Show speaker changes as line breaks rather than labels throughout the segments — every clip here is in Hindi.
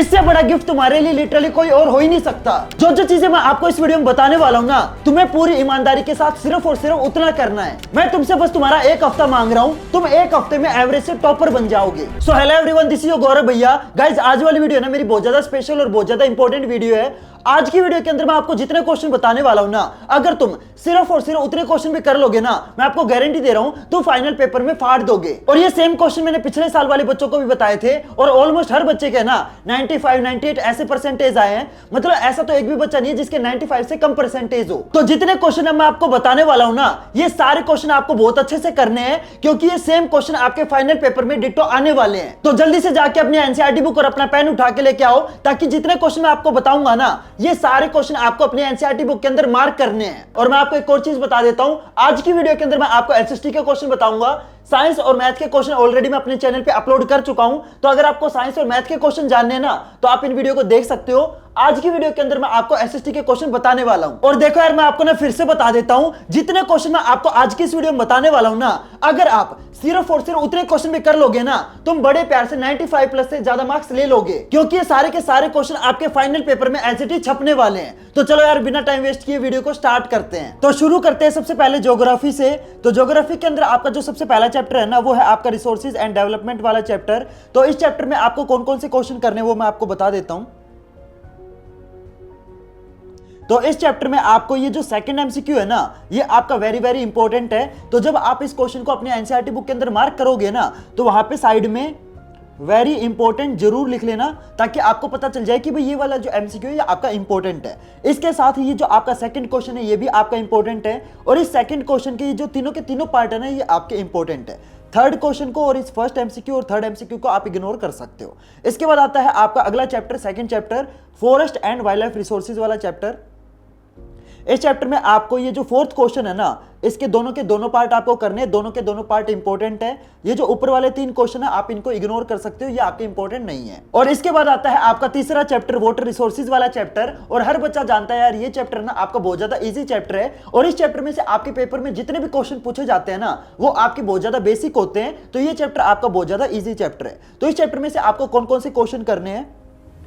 इससे बड़ा गिफ्ट तुम्हारे लिए लिटरली कोई और हो ही नहीं सकता। जो जो चीजें मैं आपको इस वीडियो में बताने वाला हूँ ना, तुम्हें पूरी ईमानदारी के साथ सिर्फ और सिर्फ उतना करना है। मैं तुमसे बस तुम्हारा एक हफ्ता मांग रहा हूँ, तुम एक हफ्ते में एवरेज से टॉपर बन जाओगे। So hello everyone, this is your Gaurav bhaiya. Guys, आज वाली वीडियो ना मेरी बहुत ज्यादा स्पेशल और बहुत ज्यादा इंपॉर्टेंट वीडियो है। आज की वीडियो के अंदर मैं आपको जितने क्वेश्चन बताने वाला हूं ना, अगर तुम सिर्फ और सिर्फ उतने क्वेश्चन भी कर लोगे ना, मैं आपको गारंटी दे रहा हूं, तुम फाइनल पेपर में फाड़ दोगे। और ये सेम क्वेश्चन मैंने पिछले साल वाले बच्चों को भी बताए थे और ऑलमोस्ट हर बच्चे के ना 95, 98 ऐसे परसेंटेज आए हैं। मतलब ऐसा तो एक भी बच्चा नहीं है जिसके 95 से कम परसेंटेज हो। तो जितने क्वेश्चन मैं आपको बताने वाला हूं ना, ये सारे क्वेश्चन आपको बहुत अच्छे से करने हैं, क्योंकि ये सेम क्वेश्चन आपके फाइनल पेपर में डिट्टो आने वाले हैं। तो जल्दी से जाके अपनी एनसीईआरटी बुक और अपना पेन उठा के लेके आओ, ताकि जितने क्वेश्चन मैं आपको बताऊंगा ना, ये सारे क्वेश्चन आपको अपनी एनसीईआरटी बुक के अंदर मार्क करने हैं। और मैं आपको एक और चीज बता देता हूं, आज की वीडियो के अंदर मैं आपको एसएसटी के क्वेश्चन बताऊंगा। साइंस और मैथ के क्वेश्चन ऑलरेडी मैं अपने चैनल पे अपलोड कर चुका हूं, तो अगर आपको साइंस और मैथ के क्वेश्चन जानने हैं ना, तो आप इन वीडियो को देख सकते हो। आज की वीडियो के अंदर मैं आपको एसएसटी के क्वेश्चन बताने वाला हूं। और देखो यार, मैं आपको ना फिर से बता देता हूं, जितने क्वेश्चन मैं आपको आज की इस वीडियो में बताने वाला हूं ना, अगर आप सिर्फ और सिर्फ उतने क्वेश्चन भी कर लोगे ना, तुम बड़े प्यार से 95 प्लस से ज्यादा मार्क्स ले लोगे, क्योंकि ये सारे के सारे क्वेश्चन आपके फाइनल पेपर में एज इट इज छपने वाले हैं। तो चलो यार, बिना टाइम वेस्ट किए वीडियो को स्टार्ट करते हैं। तो शुरू करते हैं सबसे पहले ज्योग्राफी से। तो ज्योग्राफी के अंदर आपका जो सबसे पहला चैप्टर है ना, वो है आपका रिसोर्सेज एंड डेवलपमेंट वाला चैप्टर। तो इस चैप्टर में आपको कौन कौन से क्वेश्चन करने हैं वो मैं आपको बता देता हूं। तो इस चैप्टर में आपको ये जो सेकंड एमसीक्यू है ना, ये आपका वेरी वेरी इंपॉर्टेंट है। तो जब आप इस क्वेश्चन को अपने एनसीईआरटी बुक के अंदर मार्क करोगे ना, तो वहां पे साइड में वेरी इंपॉर्टेंट जरूर लिख लेना, ताकि आपको पता चल जाए कि भाई ये वाला जो एमसीक्यू है ये आपका इंपॉर्टेंट है। इसके साथ ही ये जो आपका सेकंड क्वेश्चन है, ये भी आपका इंपॉर्टेंट है। और इस सेकंड क्वेश्चन के ये जो तीनों के तीनों पार्ट है ना, ये आपके इंपॉर्टेंट है। थर्ड क्वेश्चन को और इस फर्स्ट एमसीक्यू और थर्ड एमसीक्यू को आप इग्नोर कर सकते हो। इसके बाद आता है आपका अगला chapter, second chapter, forest and wild life resources वाला चैप्टर। इस चैप्टर में आपको ये जो फोर्थ क्वेश्चन है ना, इसके दोनों के दोनों पार्ट आपको करने हैं, दोनों के दोनों पार्ट इंपॉर्टेंट है। ये जो ऊपर वाले तीन क्वेश्चन है, आप इनको इग्नोर कर सकते हो, ये आपके इंपॉर्टेंट नहीं है। और इसके बाद आता है आपका तीसरा चैप्टर, वाटर रिसोर्सेज वाला चैप्टर। और हर बच्चा जानता है यार, ये चैप्टर ना आपका बहुत ज्यादा इजी चैप्टर है। और इस चैप्टर में से आपके पेपर में जितने भी क्वेश्चन पूछे जाते हैं ना, वो आपके बहुत ज्यादा बेसिक होते हैं। तो ये चैप्टर आपका बहुत ज्यादा इजी चैप्टर है। तो इस चैप्टर में से आपको कौन कौन से क्वेश्चन करने हैं?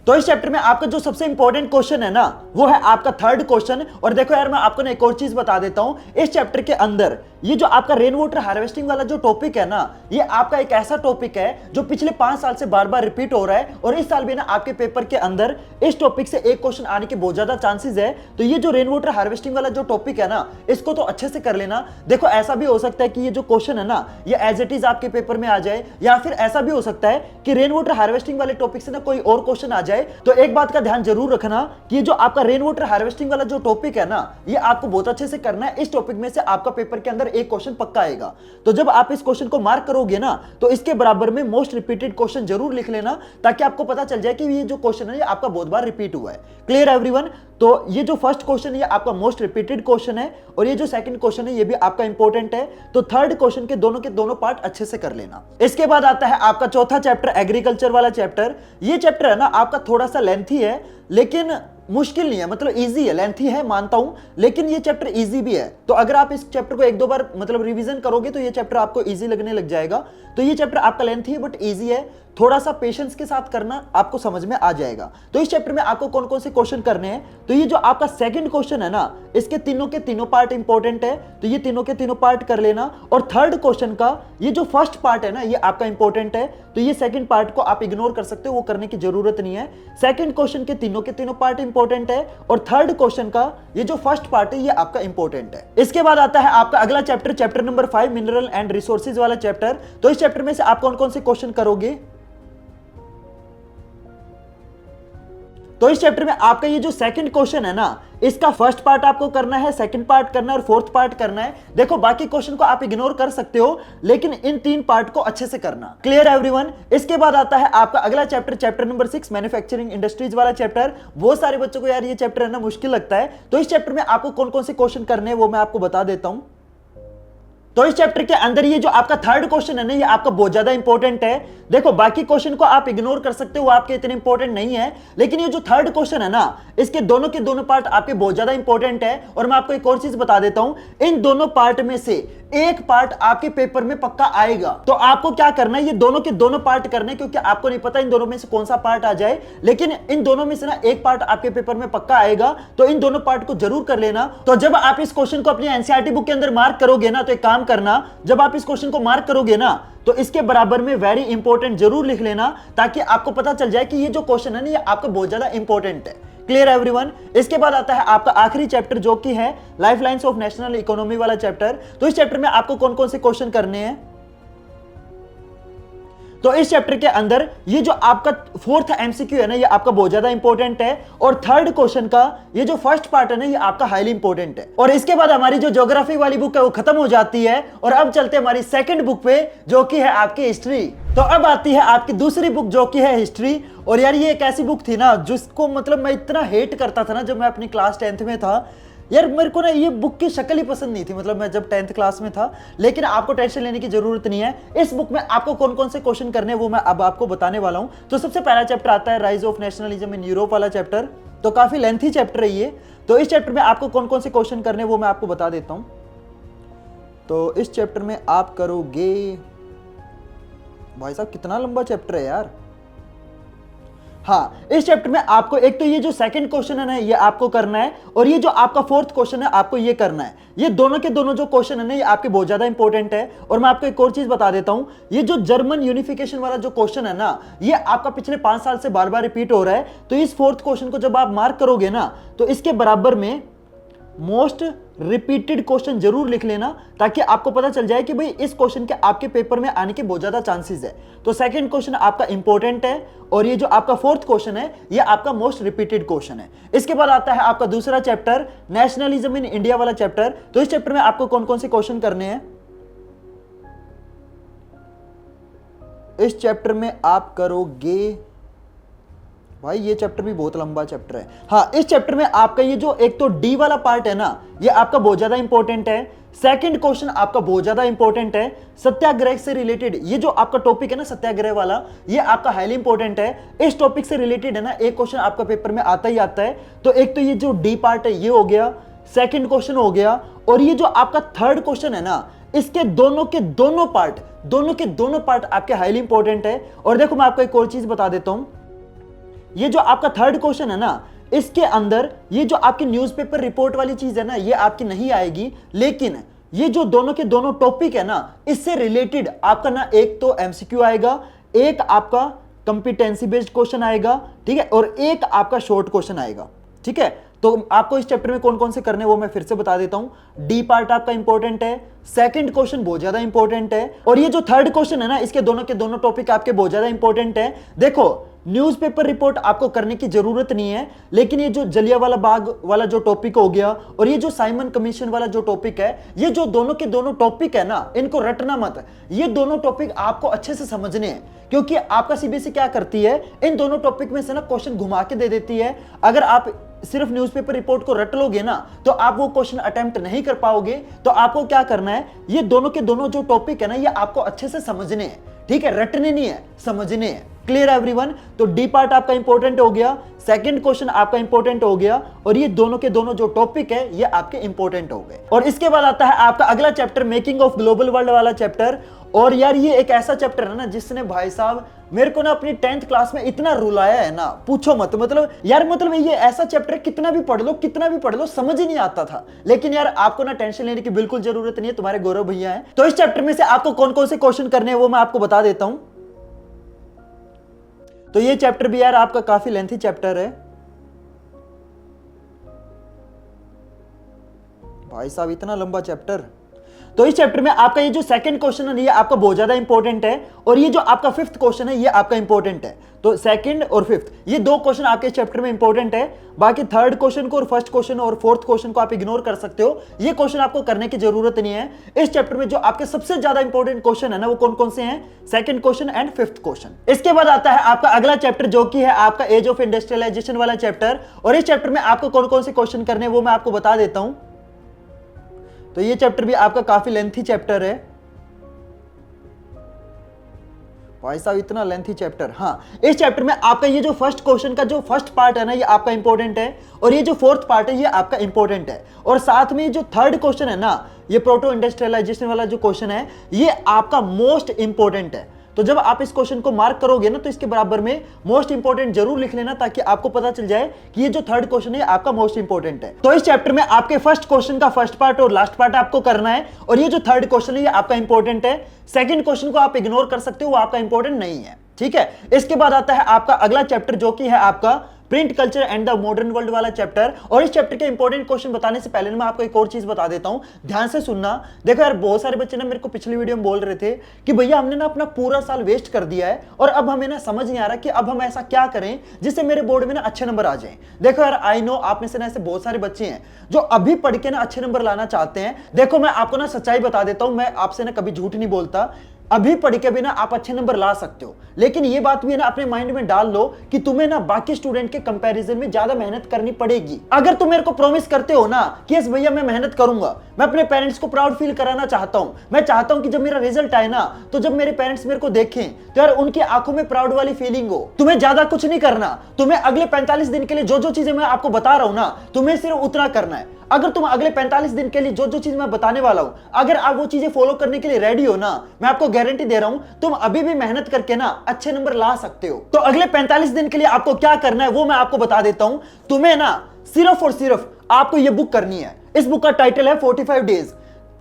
तो इस चैप्टर में आपका जो सबसे इंपॉर्टेंट क्वेश्चन है ना, वो है आपका थर्ड क्वेश्चन। और देखो यार, मैं आपको ना एक और चीज बता देता हूं, इस चैप्टर के अंदर ये जो आपका रेन वाटर हार्वेस्टिंग वाला जो टॉपिक है ना, ये आपका एक ऐसा टॉपिक है जो पिछले 5 साल से बार बार रिपीट हो रहा है। और इस साल भी ना आपके पेपर के अंदर इस टॉपिक से एक क्वेश्चन आने के बहुत ज्यादा चांसेस है। तो ये जो रेन वाटर हार्वेस्टिंग वाला जो टॉपिक है ना, इसको तो अच्छे से कर लेना। देखो, ऐसा भी हो सकता है कि ये जो क्वेश्चन है ना, ये एज इट इज आपके पेपर में आ जाए, या फिर ऐसा भी हो सकता है कि रेन वाटर हार्वेस्टिंग वाले टॉपिक से ना कोई और क्वेश्चन आ जाए। तो एक बात का ध्यान जरूर रखना कि जो आपका रेन वाटर हार्वेस्टिंग वाला जो टॉपिक है ना, ये आपको बहुत अच्छे से करना है। इस टॉपिक में से आपका पेपर के अंदर एक क्वेश्चन पक्का आएगा। तो जब आप इस क्वेश्चन को मार्क करोगे ना, तो इसके बराबर में मोस्ट रिपीटेड क्वेश्चन जरूर लिख लेना, ताकि आपको पता चल जाए कि ये जो क्वेश्चन है ये आपका बहुत बार रिपीट हुआ है। Clear everyone? तो ये जो फर्स्ट क्वेश्चन है ये आपका मोस्ट रिपीटेड क्वेश्चन है, और ये जो सेकंड क्वेश्चन है ये भी आपका इंपॉर्टेंट है। तो थर्ड क्वेश्चन के दोनों पार्ट अच्छे से कर लेना। इसके बाद आता है आपका चौथा चैप्टर, एग्रीकल्चर वाला चैप्टर। ये चैप्टर है ना आपका थोड़ा सा लेंथी है, लेकिन मुश्किल नहीं है, मतलब इजी है। लेंथी है मानता हूं, लेकिन ये चैप्टर इजी भी है। तो अगर आप इस चैप्टर को एक दो बार मतलब रिवीजन करोगे, तो ये चैप्टर आपको इजी लगने लग जाएगा। तो ये चैप्टर आपका लेंथी है बट इजी है, थोड़ा सा पेशेंस के साथ करना, आपको समझ में आ जाएगा। तो इस चैप्टर में आपको कौन कौन से क्वेश्चन करने हैं? तो ये जो आपका सेकंड क्वेश्चन है ना, इसके तीनों के तीनों पार्ट इंपॉर्टेंट है, तो ये तीनों के तीनों पार्ट कर लेना। और थर्ड क्वेश्चन का ये जो फर्स्ट पार्ट है ना, ये आपका इंपॉर्टेंट है, तो ये सेकंड पार्ट को आप इग्नोर कर सकते हो, वो करने की जरूरत नहीं है। सेकंड क्वेश्चन के तीनों पार्ट इंपॉर्टेंट है, और थर्ड क्वेश्चन का ये जो फर्स्ट पार्ट है ये आपका इंपॉर्टेंट है। इसके बाद आता है आपका अगला chapter, chapter number 5, mineral and resources वाला चैप्टर। तो इस चैप्टर में से आप कौन कौन से क्वेश्चन करोगे? तो इस चैप्टर में आपका ये जो सेकंड क्वेश्चन है ना, इसका फर्स्ट पार्ट आपको करना है, सेकंड पार्ट करना है और फोर्थ पार्ट करना है। देखो, बाकी क्वेश्चन को आप इग्नोर कर सकते हो, लेकिन इन तीन पार्ट को अच्छे से करना। Clear everyone? इसके बाद आता है आपका अगला chapter, chapter number 6, manufacturing industries वाला चैप्टर। बहुत सारे बच्चों को यार ये चैप्टर है ना मुश्किल लगता है। तो इस चैप्टर में आपको कौन कौन से क्वेश्चन करने हैं वो मैं आपको बता देता हूं। तो इस चैप्टर के अंदर ये जो आपका थर्ड क्वेश्चन है ना, ये आपका बहुत ज्यादा इंपॉर्टेंट है। देखो बाकी क्वेश्चन को आप इग्नोर कर सकते हो, वो आपके इतने इंपॉर्टेंट नहीं है, लेकिन ये जो थर्ड क्वेश्चन है ना, इसके दोनों के दोनों पार्ट आपके बहुत ज्यादा इंपॉर्टेंट है। और मैं आपको एक और चीज बता देता हूं, इन दोनों पार्ट में से एक पार्ट आपके पेपर में पक्का आएगा। तो आपको क्या करना है, ये दोनों के दोनों पार्ट करने, क्योंकि आपको नहीं पता इन दोनों में से कौन सा पार्ट आ जाए, लेकिन इन दोनों में से ना एक पार्ट आपके पेपर में पक्का आएगा। तो इन दोनों पार्ट को जरूर कर लेना। तो जब आप इस क्वेश्चन को अपनी एनसीईआरटी बुक के अंदर मार्क करोगे ना, तो एक काम करना, जब आप इस क्वेश्चन को मार्क करोगे ना, तो इसके बराबर में वेरी इंपॉर्टेंट जरूर लिख लेना, ताकि आपको पता चल जाए कि ये जो क्वेश्चन है ना, ये आपका बहुत ज्यादा इंपॉर्टेंट है। Clear everyone. इसके बाद आता है आपका आखिरी चैप्टर, जो कि है लाइफलाइंस ऑफ नेशनल इकोनॉमी वाला चैप्टर। तो इस चैप्टर में आपको कौन कौन से क्वेश्चन करने हैं? तो इस चैप्टर के अंदर ये जो आपका फोर्थ एमसीक्यू है ना, ये आपका बहुत ज्यादा इंपॉर्टेंट है। और थर्ड क्वेश्चन का ये जो फर्स्ट पार्ट है ना, ये आपका हाईली इंपॉर्टेंट है। और इसके बाद हमारी जो ज्योग्राफी वाली बुक है वो खत्म हो जाती है, और अब चलते हैं हमारी सेकंड बुक पे, जो कि है आपकी हिस्ट्री। तो अब आती है आपकी दूसरी बुक, जो कि है हिस्ट्री। और यार ये एक ऐसी बुक थी ना, जिसको मतलब मैं इतना हेट करता था ना जब मैं अपनी क्लास 10th में था। यार मेरे को ना ये बुक की शक्ल ही पसंद नहीं थी, मतलब मैं जब 10th क्लास में था। लेकिन आपको टेंशन लेने की जरूरत नहीं है, इस बुक में आपको कौन कौन से क्वेश्चन करने हैं वो मैं अब आपको बताने वाला हूं। तो सबसे पहला चैप्टर आता है rise of nationalism in Europe वाला चैप्टर। तो काफी लेंथी चैप्टर है ये। तो इस चैप्टर में आपको कौन कौन से क्वेश्चन करने हैं वो मैं आपको बता देता हूं। तो इस चैप्टर में आप करोगे, भाई साहब कितना लंबा चैप्टर है यार। हाँ, इस चैप्टर में आपको एक तो ये जो सेकंड क्वेश्चन है ना, ये आपको करना है, और ये जो आपका फोर्थ क्वेश्चन है आपको ये करना है। ये दोनों के दोनों जो क्वेश्चन है ना, ये आपके बहुत ज्यादा इंपॉर्टेंट है। और मैं आपको एक और चीज बता देता हूं, ये जो जर्मन यूनिफिकेशन वाला जो क्वेश्चन है ना, ये आपका पिछले 5 साल से बार बार रिपीट हो रहा है। तो इस फोर्थ क्वेश्चन को जब आप मार्क करोगे ना, तो इसके बराबर में मोस्ट रिपीटेड क्वेश्चन जरूर लिख लेना, ताकि आपको पता चल जाए कि भाई इस क्वेश्चन के आपके पेपर में आने के बहुत ज्यादा चांसेस है। तो सेकंड क्वेश्चन आपका इंपॉर्टेंट है, और ये जो आपका फोर्थ क्वेश्चन है ये आपका मोस्ट रिपीटेड क्वेश्चन है। इसके बाद आता है आपका दूसरा चैप्टर, नेशनलिज्म इन इंडिया वाला चैप्टर। तो इस चैप्टर में आपको कौन कौन से क्वेश्चन करने हैं? इस चैप्टर में आप करोगे, भाई ये चैप्टर भी बहुत लंबा चैप्टर है। हाँ, इस चैप्टर में आपका ये जो एक तो डी वाला पार्ट है ना, ये आपका बहुत ज्यादा इंपॉर्टेंट है। सेकंड क्वेश्चन आपका बहुत ज्यादा इंपॉर्टेंट है, सत्याग्रह से रिलेटेड ये जो आपका टॉपिक है ना, सत्याग्रह वाला, ये आपका हाईली इंपॉर्टेंट है। इस टॉपिक से रिलेटेड है ना, एक क्वेश्चन आपका पेपर में आता ही आता है। तो एक तो ये जो डी पार्ट है ये हो गया, सेकंड क्वेश्चन हो गया, और ये जो आपका थर्ड क्वेश्चन है ना, इसके दोनों के दोनों पार्ट आपके हाईली इंपॉर्टेंट है। और देखो मैं आपको एक और चीज बता देता हूं, ये जो आपका थर्ड क्वेश्चन है ना, इसके अंदर ये जो आपकी न्यूज़पेपर रिपोर्ट वाली चीज है ना, ये आपकी नहीं आएगी। लेकिन ये जो दोनों के दोनों टॉपिक है ना, इससे रिलेटेड आपका ना एक तो एमसीक्यू आएगा, एक आपका कंपिटेंसी बेस्ड क्वेश्चन आएगा, ठीक है, और एक आपका शॉर्ट क्वेश्चन आएगा। ठीक है, तो आपको इस चैप्टर में कौन कौन से करने वो मैं फिर से बता देता हूं। डी पार्ट आपका इंपॉर्टेंट है, सेकंड क्वेश्चन बहुत ज्यादा इंपॉर्टेंट है, और ये जो थर्ड क्वेश्चन है ना, इसके दोनों के दोनों टॉपिक आपके बहुत ज्यादा इंपॉर्टेंट है। देखो न्यूज़पेपर रिपोर्ट आपको करने की जरूरत नहीं है, लेकिन ये जो जलियांवाला बाग वाला जो टॉपिक हो गया, और ये जो साइमन कमीशन वाला जो टॉपिक है, ये जो दोनों के दोनों टॉपिक है ना, इनको रटना मत। ये दोनों टॉपिक आपको अच्छे से समझने हैं, क्योंकि आपका सीबीएसई क्या करती है, इन दोनों टॉपिक में से ना क्वेश्चन घुमा के दे देती है। अगर आप सिर्फ न्यूज़पेपर रिपोर्ट को रट लोगे ना, तो आप वो क्वेश्चन अटेम्प्ट नहीं कर पाओगे। तो आपको क्या करना है, ये दोनों के दोनों जो टॉपिक है ना, ये आपको अच्छे से समझने हैं। ठीक है, रटने नहीं है, समझने हैं। Clear everyone. तो डी पार्ट आपका इंपॉर्टेंट हो गया, सेकंड क्वेश्चन आपका इंपॉर्टेंट हो गया, और ये दोनों के दोनों जो टॉपिक है ये आपके इंपॉर्टेंट हो गए। और इसके बाद आता है आपका अगला chapter, making of global world वाला चैप्टर। और यार ये एक ऐसा चैप्टर है ना, जिसने भाई साहब मेरे को ना अपनी 10th क्लास में इतना रुलाया है ना, पूछो मत। मतलब ये ऐसा चैप्टर कितना भी पढ़ लो समझ ही नहीं आता था। लेकिन यार आपको ना टेंशन लेने की बिल्कुल जरूरत नहीं है, तुम्हारे गौरव भैया हैं। तो इस चैप्टर में से आपको कौन कौन से क्वेश्चन करने हैं वो मैं आपको बता देता हूं। तो ये चैप्टर भी यार आपका काफी लेंथी चैप्टर है, भाई साहब इतना लंबा चैप्टर। तो इस चैप्टर में आपका ये जो सेकंड क्वेश्चन है ये आपका बहुत ज्यादा इंपॉर्टेंट है, और ये जो आपका फिफ्थ क्वेश्चन है ये आपका इंपॉर्टेंट है। तो सेकंड और फिफ्थ ये दो क्वेश्चन आपके इस चैप्टर में इंपॉर्टेंट है। बाकी थर्ड क्वेश्चन को और फर्स्ट क्वेश्चन और फोर्थ क्वेश्चन को आप इग्नोर कर सकते हो, ये क्वेश्चन आपको करने की जरूरत नहीं है। इस चैप्टर में जो आपके सबसे ज्यादा इंपॉर्टेंट क्वेश्चन है ना, वो कौन कौन से हैं, second question and fifth question. इसके बाद आता है आपका अगला चैप्टर, जो कि है आपका एज ऑफ इंडस्ट्रियलाइजेशन वाला चैप्टर। और इस चैप्टर में आपको कौन कौन से क्वेश्चन करने हैं वो मैं आपको बता देता हूं। तो ये चैप्टर भी आपका काफी लेंथी चैप्टर है भाई साहब, इतना लेंथी चैप्टर। हाँ, इस चैप्टर में आपका ये जो फर्स्ट क्वेश्चन का जो फर्स्ट पार्ट है ना, ये आपका इंपॉर्टेंट है, और ये जो फोर्थ पार्ट है ये आपका इंपॉर्टेंट है, और साथ में जो थर्ड क्वेश्चन है ना, ये प्रोटो इंडस्ट्रियलाइजेशन वाला जो क्वेश्चन है ये आपका मोस्ट इंपॉर्टेंट है। तो जब आप इस क्वेश्चन को मार्क करोगे ना, तो इसके बराबर में मोस्ट इंपॉर्टेंट जरूर लिख लेना, ताकि आपको पता चल जाए कि ये जो थर्ड क्वेश्चन है आपका मोस्ट इंपॉर्टेंट है। तो इस चैप्टर में आपके फर्स्ट क्वेश्चन का फर्स्ट पार्ट और लास्ट पार्ट आपको करना है, और ये जो थर्ड क्वेश्चन है ये आपका इंपॉर्टेंट है। सेकंड क्वेश्चन को आप इग्नोर कर सकते हो, वो आपका इंपॉर्टेंट नहीं है, ठीक है। इसके बाद आता है आपका अगला चैप्टर, जो कि है आपका print culture and the modern world वाला चैप्टर। और इस चैप्टर के इंपॉर्टेंट क्वेश्चन बताने से पहले मैं आपको एक और चीज बता देता हूं, ध्यान से सुनना। देखो यार, बहुत सारे बच्चे ना मेरे को पिछली वीडियो में बोल रहे थे कि भैया हमने ना अपना पूरा साल वेस्ट कर दिया है, और अब हमें ना समझ नहीं आ रहा कि अब हम ऐसा क्या करें जिससे मेरे बोर्ड में ना अच्छे नंबर आ जाएं। देखो यार, आई नो आप में से ना ऐसे बहुत सारे बच्चे हैं जो अभी पढ़ के ना अच्छे नंबर लाना चाहते हैं। देखो मैं आपको ना सच्चाई बता देता हूं, मैं आपसे ना कभी झूठ नहीं बोलता, अभी पढ़ के भी ना आप अच्छे नंबर ला सकते हो, लेकिन ये बात भी ना अपने माइंड में डाल लो कि तुम्हें ना बाकी स्टूडेंट के कंपैरिजन में ज्यादा मेहनत करनी पड़ेगी। अगर तुम मेरे को प्रॉमिस करते हो ना कि यस भैया मैं मेहनत करूंगा, मैं अपने पेरेंट्स को प्राउड फील कराना चाहता हूं, मैं चाहता हूं कि जब मेरा रिजल्ट आए ना, तो जब मेरे पेरेंट्स मेरे को देखें तो यार उनकी आंखों में प्राउड वाली फीलिंग हो। तुम्हें ज्यादा कुछ नहीं करना, तुम्हें अगले 45 दिन के लिए जो जो चीजें मैं आपको बता रहा हूं ना, तुम्हें सिर्फ उतना करना है। अगर तुम अगले 45 दिन के लिए जो जो चीज मैं बताने वाला हूं, अगर आप वो चीजें फॉलो करने के लिए रेडी हो ना, मैं आपको गारंटी दे रहा हूं तुम अभी भी मेहनत करके ना अच्छे नंबर ला सकते हो। तो अगले 45 दिन के लिए आपको क्या करना है वो मैं आपको बता देता हूं। तुम्हें ना सिर्फ और सिर्फ आपको ये बुक करनी है। इस बुक का टाइटल है 45 डेज।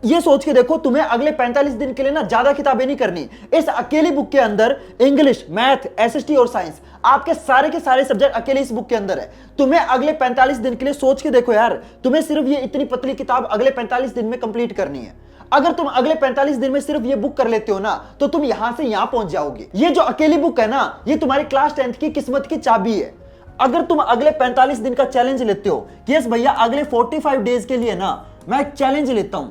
ये सोच के देखो, तुम्हें अगले 45 दिन के लिए ना ज्यादा किताबें नहीं करनी। इस अकेली बुक के अंदर इंग्लिश, मैथ, एसएसटी और साइंस, आपके सारे के सारे सब्जेक्ट अकेले इस बुक के अंदर है। तुम्हें अगले 45 दिन के लिए सोच के देखो यार, तुम्हें सिर्फ ये इतनी पतली किताब अगले 45 दिन में कंप्लीट करनी है। अगर तुम अगले 45 दिन में सिर्फ ये बुक कर लेते हो ना, तो तुम यहां से यहां पहुंच जाओगे। ये जो अकेली बुक है ना, ये तुम्हारी क्लास 10th की किस्मत की चाबी है। अगर तुम अगले 45 दिन का चैलेंज लेते हो कि यस भैया अगले 45 डेज के लिए ना मैं एक चैलेंज लेता हूं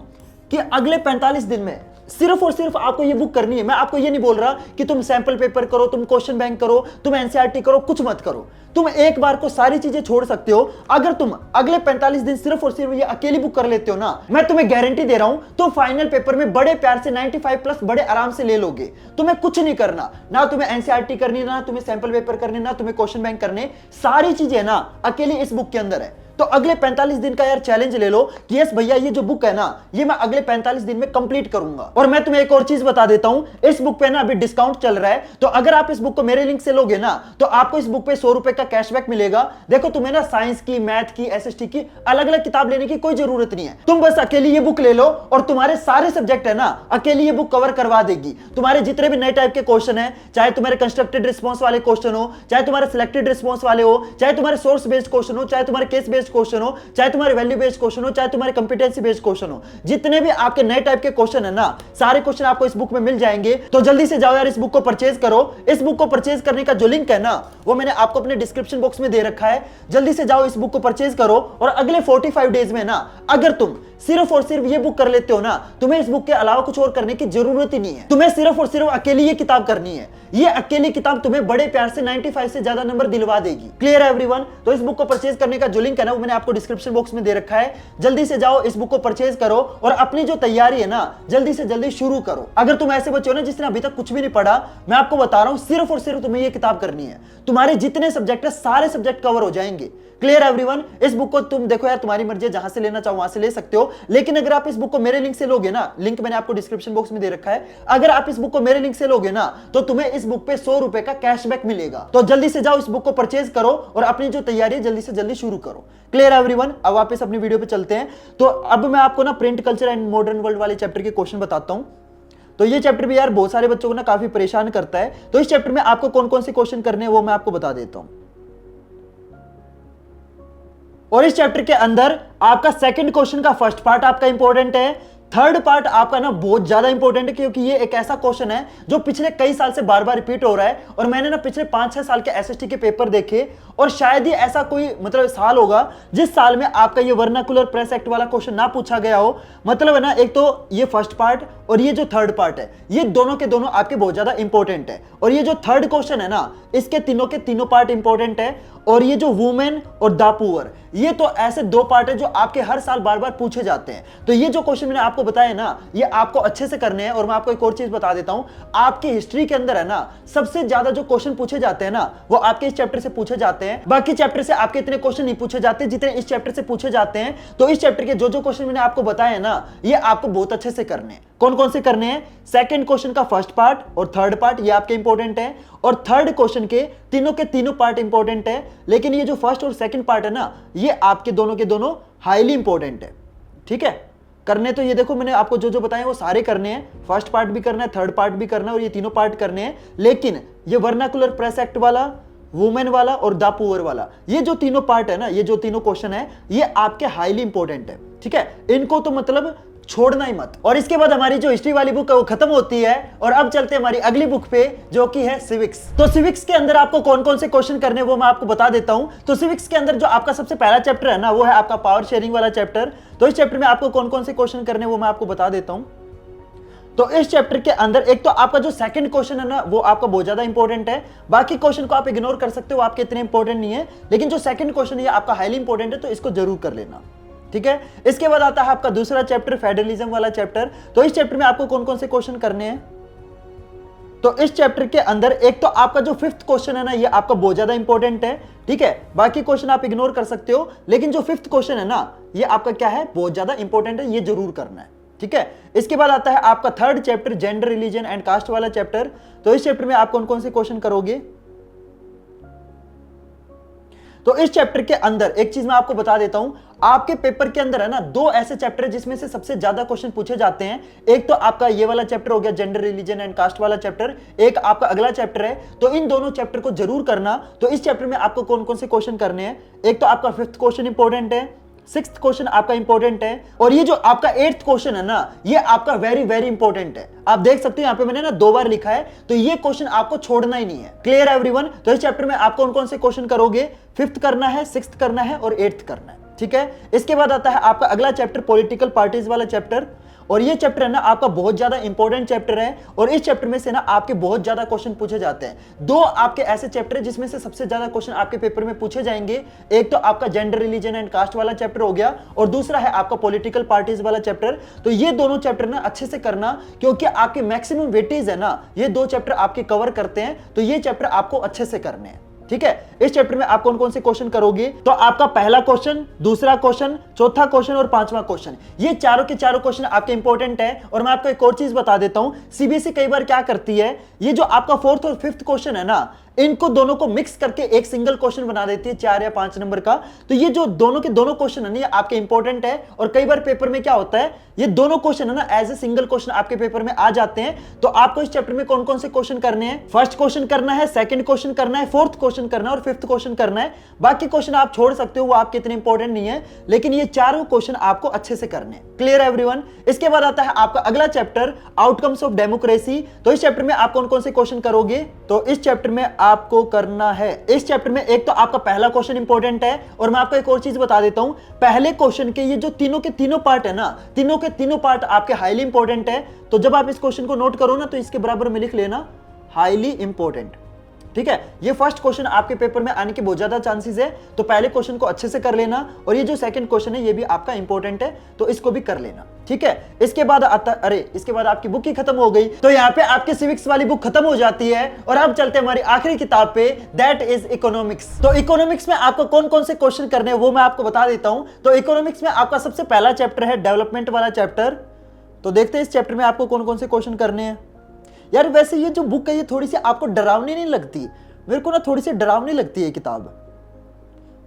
कि अगले 45 दिन में सिर्फ और सिर्फ आपको ये बुक करनी है। मैं आपको ये नहीं बोल रहा कि तुम सैंपल पेपर करो, तुम क्वेश्चन बैंक करो, तुम एनसीईआरटी करो, कुछ मत करो। तुम एक बार को सारी चीजें छोड़ सकते हो। अगर तुम अगले 45 दिन सिर्फ और सिर्फ ये अकेली बुक कर लेते हो ना, मैं तुम्हें गारंटी दे रहा हूं, तुम फाइनल पेपर में बड़े प्यार से 95 प्लस बड़े आराम से ले लोगे। तुम्हें कुछ नहीं करना, ना तुम्हें एनसीईआरटी करनी, ना तुम्हें सैंपल पेपर करने, ना तुम्हें क्वेश्चन बैंक करने, सारी चीजें ना अकेली इस बुक के अंदर है। तो अगले 45 दिन का यार चैलेंज ले लो कि यस भैया ये जो बुक है ना, ये मैं अगले 45 दिन में कंप्लीट करूंगा। और मैं तुम्हें एक और चीज बता देता हूं, इस बुक पे ना अभी डिस्काउंट चल रहा है, तो अगर आप इस बुक को मेरे लिंक से लोगे ना, तो आपको इस बुक पे 100 रुपए का कैशबैक मिलेगा। देखो तुम्हें ना साइंस की, मैथ की, एसएसटी की अलग अलग किताब लेने की कोई जरूरत नहीं है। तुम बस अकेली ये बुक ले लो और तुम्हारे सारे सब्जेक्ट है ना अकेली ये बुक कवर करवा देगी। तुम्हारे जितने भी नए टाइप के क्वेश्चन है, चाहे तुम्हारे कंस्ट्रक्टेड रिस्पॉन्स वाले क्वेश्चन हो, चाहे तुम्हारे सिलेक्टेड रिस्पॉन्स वाले हो, चाहे तुम्हारे सोर्स बेस्ड क्वेश्चन हो, चाहे तुम्हारे केस बेस्ड क्वेश्चन हो, चाहे तुम्हारे वैल्यू बेस्ड क्वेश्चन हो, चाहे तुम्हारे कंपिटेंसी बेस्ड क्वेश्चन हो, जितने भी आपके नए टाइप के क्वेश्चन है ना, सारे क्वेश्चन आपको इस बुक में मिल जाएंगे। तो जल्दी से जाओ यार, इस बुक को परचेज करो। इस बुक को परचेज करने का जो लिंक है ना, वो मैंने आपको अपने डिस्क्रिप्शन बॉक्स में दे रखा है। जल्दी से जाओ, इस बुक को परचेज करो, और अगले 45 डेज में ना अगर तुम सिर्फ और सिर्फ ये बुक कर लेते हो ना, तुम्हें इस बुक के अलावा कुछ और करने की जरूरत ही नहीं है। तुम्हें सिर्फ और सिर्फ अकेली ये किताब करनी है। ये अकेली किताब तुम्हें बड़े प्यार से 95 से ज्यादा नंबर दिलवा देगी। क्लियर है एवरीवन? तो इस बुक को परचेज करने का जो लिंक है ना, वो मैंने आपको डिस्क्रिप्शन बॉक्स में दे रखा है। जल्दी से जाओ, इस बुक को परचेज करो और अपनी जो तैयारी है ना जल्दी से जल्दी शुरू करो। अगर तुम ऐसे बच्चे हो ना जिसने अभी तक कुछ भी नहीं पढ़ा, मैं आपको बता रहा हूं सिर्फ और सिर्फ तुम्हें ये किताब करनी है। तुम्हारे जितने सब्जेक्ट है सारे सब्जेक्ट कवर हो जाएंगे। Clear everyone? इस बुक को तुम देखो यार, तुम्हारी मर्जी है, जहां से लेना चाहो वहां से ले सकते हो, लेकिन अगर आप इस बुक को मेरे लिंक से लोगे ना, लिंक मैंने आपको डिस्क्रिप्शन बॉक्स में दे रखा है, अगर आप इस बुक को मेरे लिंक से लोगे ना, तो तुम्हें इस बुक पे 100 रुपए का कैशबैक मिलेगा। तो जल्दी से जाओ, इस बुक को परचेज करो और अपनी जो तैयारी है जल्दी से जल्दी शुरू करो। Clear everyone? अब वापस अपनी वीडियो पे चलते हैं। तो अब मैं आपको ना print culture and modern world वाले चैप्टर के क्वेश्चन बताता हूं। तो ये चैप्टर भी यार बहुत सारे बच्चों को ना काफी परेशान करता है। तो इस चैप्टर में आपको कौन कौन से क्वेश्चन करने हैं वो मैं आपको बता देता हूं। और इस चैप्टर के अंदर आपका सेकंड क्वेश्चन का फर्स्ट पार्ट आपका इंपॉर्टेंट है, थर्ड पार्ट आपका ना बहुत ज्यादा इंपॉर्टेंट है, क्योंकि ये एक ऐसा क्वेश्चन है जो पिछले कई साल से बार बार रिपीट हो रहा है। और मैंने ना पिछले 5-6 साल के एसएसटी के पेपर देखे और शायद ही ऐसा कोई मतलब साल होगा जिस साल में आपका ये वर्नाकुलर प्रेस एक्ट वाला क्वेश्चन ना पूछा गया हो। मतलब है ना, एक तो ये फर्स्ट पार्ट और ये जो थर्ड पार्ट है, ये दोनों के दोनों आपके बहुत ज्यादा इंपॉर्टेंट है। और ये जो थर्ड क्वेश्चन है ना, इसके तीनों के तीनों पार्ट इंपॉर्टेंट है। और ये जो वुमेन और द पुअर, ये तो ऐसे दो पार्ट है जो आपके हर साल बार बार पूछे जाते हैं। तो ये जो क्वेश्चन मैंने आपको बताया ना, ये आपको अच्छे से करने हैं। और मैं आपको एक और चीज बता देता हूं, आपकी हिस्ट्री के अंदर है ना, सबसे ज्यादा जो क्वेश्चन पूछे जाते हैं ना, वो आपके इस चैप्टर से पूछे जाते हैं। बाकी चैप्टर से आपके इतने क्वेश्चन नहीं पूछे जाते जितने इस चैप्टर से पूछे जाते हैं। तो इस चैप्टर के जो जो क्वेश्चन मैंने आपको बताया ना, ये आपको बहुत अच्छे से करने हैं। कौन कौन से करने हैं? सेकंड क्वेश्चन का फर्स्ट पार्ट और थर्ड पार्ट, ये आपके इंपॉर्टेंट है। और थर्ड क्वेश्चन के तीनों पार्ट इंपॉर्टेंट है। लेकिन ये जो फर्स्ट और सेकंड पार्ट है ना, ये आपके दोनों के दोनों हाईली इंपॉर्टेंट है। ठीक है, करने तो ये देखो मैंने आपको जो जो बताए वो सारे करने हैं। फर्स्ट पार्ट भी करना है, थर्ड पार्ट भी करना है, और ये तीनों पार्ट करने हैं। लेकिन ये वर्नाकुलर प्रेस एक्ट वाला, वुमेन वाला और द पुअर वाला, ये जो तीनों पार्ट है ना, ये जो तीनों क्वेश्चन है, ये आपके हाईली इंपॉर्टेंट है। ठीक है, इनको तो मतलब छोड़ना ही मत। और इसके बाद हमारी जो हिस्ट्री वाली बुक है वो खत्म होती है। और अब चलते हैं हमारी अगली बुक पे, जो कि है सिविक्स। तो सिविक्स के अंदर आपको कौन कौन से क्वेश्चन करने हैं वो मैं आपको बता देता हूं। तो सिविक्स के अंदर जो आपका सबसे पहला चैप्टर है ना, वो है आपका पावर शेयरिंग वाला चैप्टर। तो इस चैप्टर में आपको कौन कौन से क्वेश्चन करने हैं वो मैं आपको बता देता हूं। तो इस चैप्टर के अंदर एक तो आपका जो सेकंड क्वेश्चन है ना, वो आपका बहुत ज्यादा इंपॉर्टेंट है। बाकी क्वेश्चन को आप इग्नोर कर सकते हो, आपके इतने इंपॉर्टेंट नहीं है। लेकिन जो सेकंड क्वेश्चन है आपका हाईली इंपॉर्टेंट है, तो इसको जरूर कर लेना। ठीक है, इसके बाद आता है आपका दूसरा चैप्टर, फेडरलिज्म वाला चैप्टर। तो इस चैप्टर में आपको कौन कौन से क्वेश्चन करने हैं? तो इस चैप्टर के अंदर एक तो आपका जो फिफ्थ क्वेश्चन है ना, ये आपका बहुत ज्यादा इंपॉर्टेंट है। ठीक है, बाकी क्वेश्चन आप इग्नोर कर सकते हो, लेकिन जो फिफ्थ क्वेश्चन है ना, ये आपका क्या है, बहुत ज्यादा इंपॉर्टेंट है, ये जरूर करना है। ठीक है, इसके बाद आता है आपका third chapter, gender, religion and caste वाला चैप्टर। तो इस चैप्टर में आप कौन कौन से क्वेश्चन करोगे? तो इस चैप्टर के अंदर एक चीज मैं आपको बता देता हूं, आपके पेपर के अंदर है ना, दो ऐसे चैप्टर है जिसमें से सबसे ज्यादा क्वेश्चन पूछे जाते हैं। एक तो आपका ये वाला चैप्टर हो गया, जेंडर, रिलीजन एंड कास्ट वाला चैप्टर। एक आपका अगला चैप्टर है। तो इन दोनों चैप्टर को जरूर करना। तो इस चैप्टर में आपको कौन कौन से क्वेश्चन करने हैं? एक तो आपका फिफ्थ क्वेश्चन इंपॉर्टेंट है, सिक्स्थ क्वेश्चन आपका इंपॉर्टेंट है, और ये जो आपका एट्थ क्वेश्चन है ना, ये आपका वेरी वेरी इंपॉर्टेंट है। आप देख सकते हो यहाँ पे मैंने ना 2 बार लिखा है, तो ये क्वेश्चन आपको छोड़ना ही नहीं है। Clear everyone? तो इस चैप्टर में आप कौन कौन से क्वेश्चन करोगे? फिफ्थ करना है, सिक्स्थ करना है और एट्थ करना है। ठीक है, इसके बाद आता है आपका अगला चैप्टर, पॉलिटिकल पार्टीज वाला चैप्टर। और ये चैप्टर है ना आपका बहुत ज्यादा इंपॉर्टेंट चैप्टर है। और इस चैप्टर में से ना आपके बहुत ज्यादा क्वेश्चन पूछे जाते हैं। दो आपके ऐसे चैप्टर है जिसमें से सबसे ज्यादा क्वेश्चन आपके पेपर में पूछे जाएंगे। एक तो आपका जेंडर, रिलीजन एंड कास्ट वाला चैप्टर हो गया, और दूसरा है आपका पॉलिटिकल पार्टीज वाला चैप्टर। तो ये दोनों चैप्टर ना अच्छे से करना, क्योंकि आपके मैक्सिमम वेटेज है ना, ये 2 चैप्टर आपके कवर करते हैं। तो ये चैप्टर आपको अच्छे से करने हैं। ठीक है, इस चैप्टर में आप कौन कौन से क्वेश्चन करोगे? तो आपका पहला क्वेश्चन, दूसरा क्वेश्चन, चौथा क्वेश्चन और पांचवा क्वेश्चन, ये चारों के चारों क्वेश्चन आपके इंपॉर्टेंट है। और मैं आपको एक और चीज बता देता हूं, सीबीएसई कई बार क्या करती है, ये जो आपका फोर्थ और फिफ्थ क्वेश्चन है ना, इनको दोनों को मिक्स करके एक सिंगल क्वेश्चन बना देती है 4 या 5 नंबर का। तो ये जो दोनों के दोनों क्वेश्चन है ना, ये आपके इंपॉर्टेंट है। और कई बार पेपर में क्या होता है, ये दोनों क्वेश्चन है ना एज ए सिंगल क्वेश्चन आपके पेपर में आ जाते हैं। तो आपको इस चैप्टर में कौन कौन से क्वेश्चन करने हैं? फर्स्ट क्वेश्चन करना है, सेकंड क्वेश्चन करना है, फोर्थ क्वेश्चन करना है और फिफ्थ क्वेश्चन करना है। बाकी क्वेश्चन आप छोड़ सकते हो, वो आपके इतने इंपॉर्टेंट नहीं है, लेकिन ये चारों क्वेश्चन आपको अच्छे से करने हैं। Clear everyone? इसके बाद आता है आपका अगला चैप्टर, आउटकम्स ऑफ डेमोक्रेसी। तो इस चैप्टर में आप कौन कौन से क्वेश्चन करोगे? तो इस चैप्टर में आपको करना है, इस चैप्टर में एक तो आपका पहला क्वेश्चन इंपॉर्टेंट है। और मैं आपको एक और चीज बता देता हूं, पहले क्वेश्चन के ये जो तीनों के तीनों पार्ट है ना, तीनों के तीनों पार्ट आपके हाईली इंपॉर्टेंट है। तो जब आप इस क्वेश्चन को नोट करो ना, तो इसके बराबर में लिख लेना हाईली इंपॉर्टेंट। ठीक है, ये फर्स्ट क्वेश्चन आपके पेपर में आने के बहुत ज्यादा चांसेस है। तो पहले क्वेश्चन को अच्छे से कर लेना, और ये जो सेकंड क्वेश्चन है ये भी आपका इंपॉर्टेंट है, तो इसको भी कर लेना। ठीक है, इसके बाद आता, अरे इसके बाद आपकी बुक ही खत्म हो गई। तो यहाँ पे आपके सिविक्स वाली बुक खत्म हो जाती है, और अब चलते हैं हमारी आखिरी किताब पे, दैट इज इकोनॉमिक्स। तो इकोनॉमिक्स में आपको कौन कौन से क्वेश्चन करने हैं वो मैं आपको बता देता हूं। तो इकोनॉमिक्स में आपका सबसे पहला चैप्टर है डेवलपमेंट वाला चैप्टर। तो देखते हैं इस चैप्टर में आपको कौन कौन से क्वेश्चन करने हैं। यार वैसे ये जो बुक है ये थोड़ी सी आपको डरावनी नहीं लगती? मेरे को ना थोड़ी सी डरावनी लगती है किताब।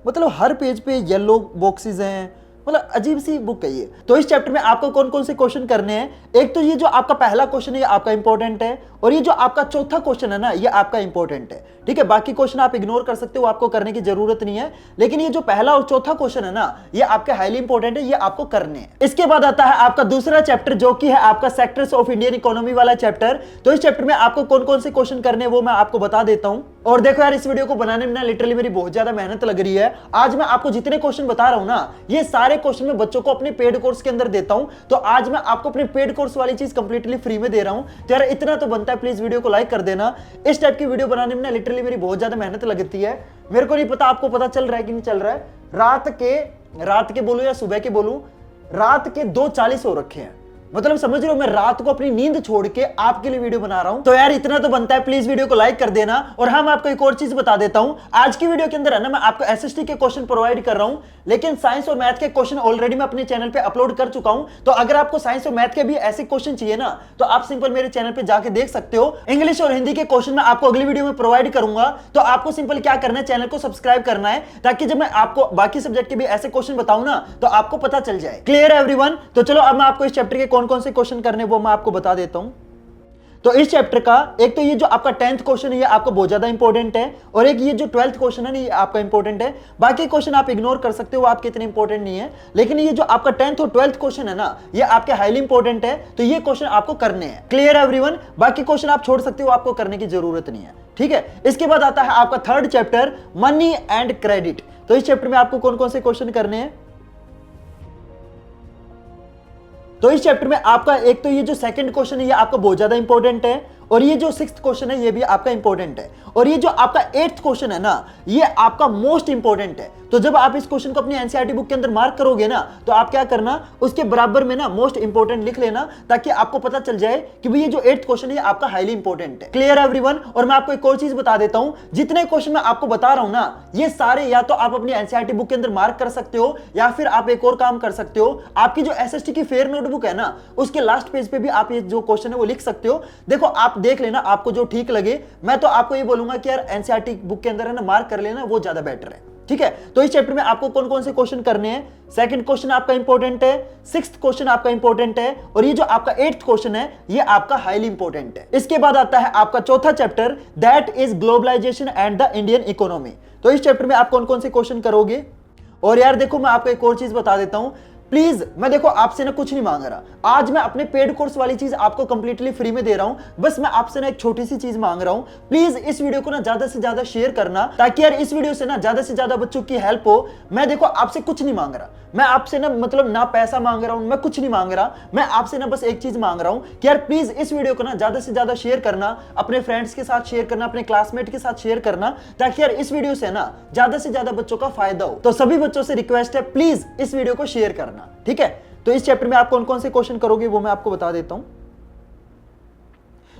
मतलब हर पेज पे येलो बॉक्सेस हैं, मतलब अजीब सी बुक है ये। तो इस चैप्टर में आपको कौन कौन से क्वेश्चन करने हैं? एक तो ये जो आपका पहला क्वेश्चन है ये आपका इंपॉर्टेंट है, और ये जो आपका चौथा क्वेश्चन है ना, ये आपका इंपॉर्टेंट है, ठीक है। बाकी क्वेश्चन आप इग्नोर कर सकते हो, आपको करने की जरूरत नहीं है, लेकिन ये जो पहला और चौथा क्वेश्चन है ना, ये आपके हाईली इंपॉर्टेंट है, ये आपको करने हैं। इसके बाद आता है आपका दूसरा चैप्टर, जो कि है आपका सेक्टर्स ऑफ इंडियन इकोनॉमी वाला चैप्टर। तो इस चैप्टर में आपको कौन कौन से क्वेश्चन करने हैं वो मैं आपको बता देता हूं। और देखो यार, इस वीडियो को बनाने में ना लिटरली मेरी बहुत ज्यादा मेहनत लग रही है। आज मैं आपको जितने क्वेश्चन बता रहा हूं ना, ये सारे क्वेश्चन मैं बच्चों को अपने पेड कोर्स के अंदर देता हूं। तो आज मैं आपको अपने पेड कोर्स वाली चीज कंप्लीटली फ्री में दे रहा हूं। तो यार इतना तो बनता है, प्लीज वीडियो को लाइक कर देना। इस टाइप की वीडियो बनाने में ना लिटरली मेरी बहुत ज्यादा मेहनत लगती है। मेरे को नहीं पता आपको पता चल रहा है कि नहीं चल रहा है। रात के बोलूं या सुबह के बोलूं, रात के 2:40 हो रखे हैं। मतलब समझ रहे हो, मैं रात को अपनी नींद छोड़ के आपके लिए वीडियो बना रहा हूं। तो यार इतना तो बनता है, प्लीज वीडियो को लाइक कर देना। और हाँ, मैं आपको एक और चीज बता देता हूं। आज की वीडियो के अंदर है ना, मैं आपको एसएसटी के क्वेश्चन प्रोवाइड कर रहा हूं, लेकिन साइंस और मैथ के क्वेश्चन ऑलरेडी मैं अपने चैनल पे अपलोड कर चुका हूं। तो अगर आपको साइंस और मैथ के भी ऐसे क्वेश्चन चाहिए ना, तो आप सिंपल मेरे चैनल पे जाके देख सकते हो। इंग्लिश और हिंदी के क्वेश्चन मैं आपको अगली वीडियो में प्रोवाइड करूंगा। तो आपको सिंपल क्या करना है, चैनल को सब्सक्राइब करना है, ताकि जब मैं आपको बाकी सब्जेक्ट के भी ऐसे क्वेश्चन बताऊं ना, तो आपको पता चल जाए। क्लियर है एवरीवन? तो चलो अब मैं आपको इस चैप्टर के कौन कौन से क्वेश्चन करने वो मैं आपको बता देता हूं। तो इस चैप्टर का एक तो ये जो आपका 10th क्वेश्चन है, ये आपको बहुत ज्यादा इंपॉर्टेंट है, और एक ये जो 12th क्वेश्चन है ना, ये आपका इंपॉर्टेंट है। बाकी क्वेश्चन आप इग्नोर कर सकते हो, आपके इतने इंपॉर्टेंट नहीं है, लेकिन ये जो आपका 10th और 12th क्वेश्चन है ना, ये आपके हाईली इंपॉर्टेंट है। तो ये क्वेश्चन आपको करने हैं। क्लियर है एवरीवन? बाकी क्वेश्चन आप छोड़ सकते हो, आपको करने की जरूरत नहीं है, ठीक है। इसके बाद आता है आपका 3rd chapter, money and credit. तो इस चैप्टर में आपको कौन कौन से क्वेश्चन करने हैं? तो इस चैप्टर में आपका एक तो ये जो 2nd क्वेश्चन है, ये आपका बहुत ज्यादा इंपॉर्टेंट है, और ये जो 6th क्वेश्चन है, ये भी आपका इंपॉर्टेंट है, और ये जो आपका 8th क्वेश्चन है ना, ये आपका मोस्ट इंपॉर्टेंट है। तो जब आप इस क्वेश्चन को अपनी एनसीईआरटी बुक के अंदर मार्क करोगे ना, तो आप क्या करना, उसके बराबर में ना मोस्ट इंपॉर्टेंट लिख लेना, ताकि आपको पता चल जाए कि भाई ये जो 8th क्वेश्चन है, ये आपका हाईली इंपॉर्टेंट है। क्लियर है एवरीवन? और मैं आपको एक और चीज बता देता हूं, जितने क्वेश्चन मैं आपको बता रहा हूं ना, ये सारे या तो आप अपनी एनसीईआरटी बुक के अंदर मार्क कर सकते हो, या फिर आप एक और काम कर सकते हो, आपकी जो एसएसटी की फेयर नोटबुक है ना, उसके लास्ट पेज पे भी आप ये जो क्वेश्चन है वो लिख सकते हो। देखो आप देख लेना, आपको जो ठीक लगे। मैं तो आपको ये बोलूंगा कि यार एनसीईआरटी बुक के अंदर है ना, मार्क कर लेना, वो ज्यादा बेटर है, ठीक है। तो इस चैप्टर में आपको कौन कौन से क्वेश्चन करने हैं? 2nd क्वेश्चन आपका इंपॉर्टेंट है, 6th क्वेश्चन आपका इंपॉर्टेंट है, और ये जो आपका 8th क्वेश्चन है, ये आपका हाईली इंपॉर्टेंट है। इसके बाद आता है आपका चौथा chapter, that is globalization and the Indian economy. तो इस चैप्टर में आप कौन कौन से क्वेश्चन करोगे? और यार देखो, मैं आपको एक और चीज बता देता हूं, प्लीज मैं देखो आपसे ना कुछ नहीं मांग रहा। आज मैं अपने पेड कोर्स वाली चीज आपको कंप्लीटली फ्री में दे रहा हूं। बस मैं आपसे ना एक छोटी सी चीज मांग रहा हूं, प्लीज इस वीडियो को ना ज्यादा से ज्यादा शेयर करना, ताकि यार इस वीडियो से ना ज्यादा से ज्यादा बच्चों की हेल्प हो। मैं देखो आपसे कुछ नहीं मांग रहा, मैं आपसे ना मतलब ना पैसा मांग रहा हूं, मैं कुछ नहीं मांग रहा। मैं आपसे ना बस एक चीज मांग रहा हूं कि यार प्लीज इस वीडियो को ना ज्यादा से ज्यादा शेयर करना, अपने फ्रेंड्स के साथ शेयर करना, अपने क्लासमेट के साथ शेयर करना, ताकि यार इस वीडियो से ना ज्यादा से ज्यादा बच्चों का फायदा हो। तो सभी बच्चों से रिक्वेस्ट है, प्लीज इस वीडियो को शेयर करना, ठीक है। तो इस चैप्टर में आप कौन कौन से क्वेश्चन करोगे वो मैं आपको बता देता हूं।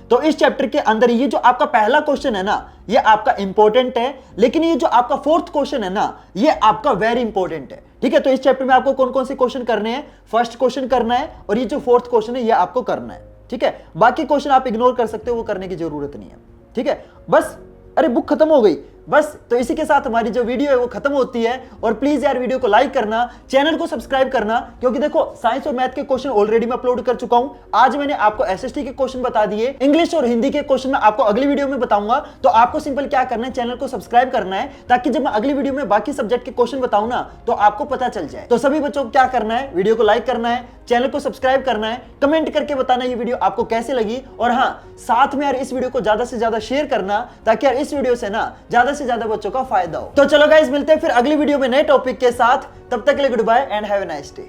तो इस चैप्टर के अंदर ये जो आपका पहला क्वेश्चन है ना, ये आपका इंपॉर्टेंट है, लेकिन ये जो आपका 4th क्वेश्चन है ना, ये आपका वेरी इंपॉर्टेंट है, ठीक है। तो इस चैप्टर में आपको कौन कौन से क्वेश्चन करने हैं? 1st क्वेश्चन करना है, और ये जो 4th क्वेश्चन है, ये आपको करना है, ठीक है। बाकी क्वेश्चन आप इग्नोर कर सकते हो, वो करने की जरूरत नहीं है, ठीक है। बस, अरे बुक खत्म हो गई बस। तो इसी के साथ हमारी जो वीडियो है वो खत्म होती है। और प्लीज यार वीडियो को लाइक करना, चैनल को सब्सक्राइब करना, क्योंकि देखो साइंस और मैथ के क्वेश्चन ऑलरेडी मैं अपलोड कर चुका हूं। आज मैंने आपको एसएसटी के क्वेश्चन बता दिए, इंग्लिश और हिंदी के क्वेश्चन मैं आपको अगली वीडियो में बताऊंगा। तो आपको सिंपल क्या करना है, चैनल को सब्सक्राइब करना है, ताकि जब मैं अगली वीडियो में बाकी सब्जेक्ट के क्वेश्चन बताऊं ना, तो आपको पता चल जाए। तो सभी बच्चों को क्या करना है, वीडियो को लाइक करना है, चैनल को सब्सक्राइब करना है, कमेंट करके बताना ये वीडियो आपको कैसे लगी, और हाँ साथ में यार इस वीडियो को ज्यादा से ज्यादा शेयर करना, ताकि यार इस वीडियो से ना ज्यादा से ज्यादा बच्चों का फायदा हो। तो चलो गाइस, मिलते हैं फिर अगली वीडियो में नए टॉपिक के साथ। तब तक के लिए goodbye and have a nice day.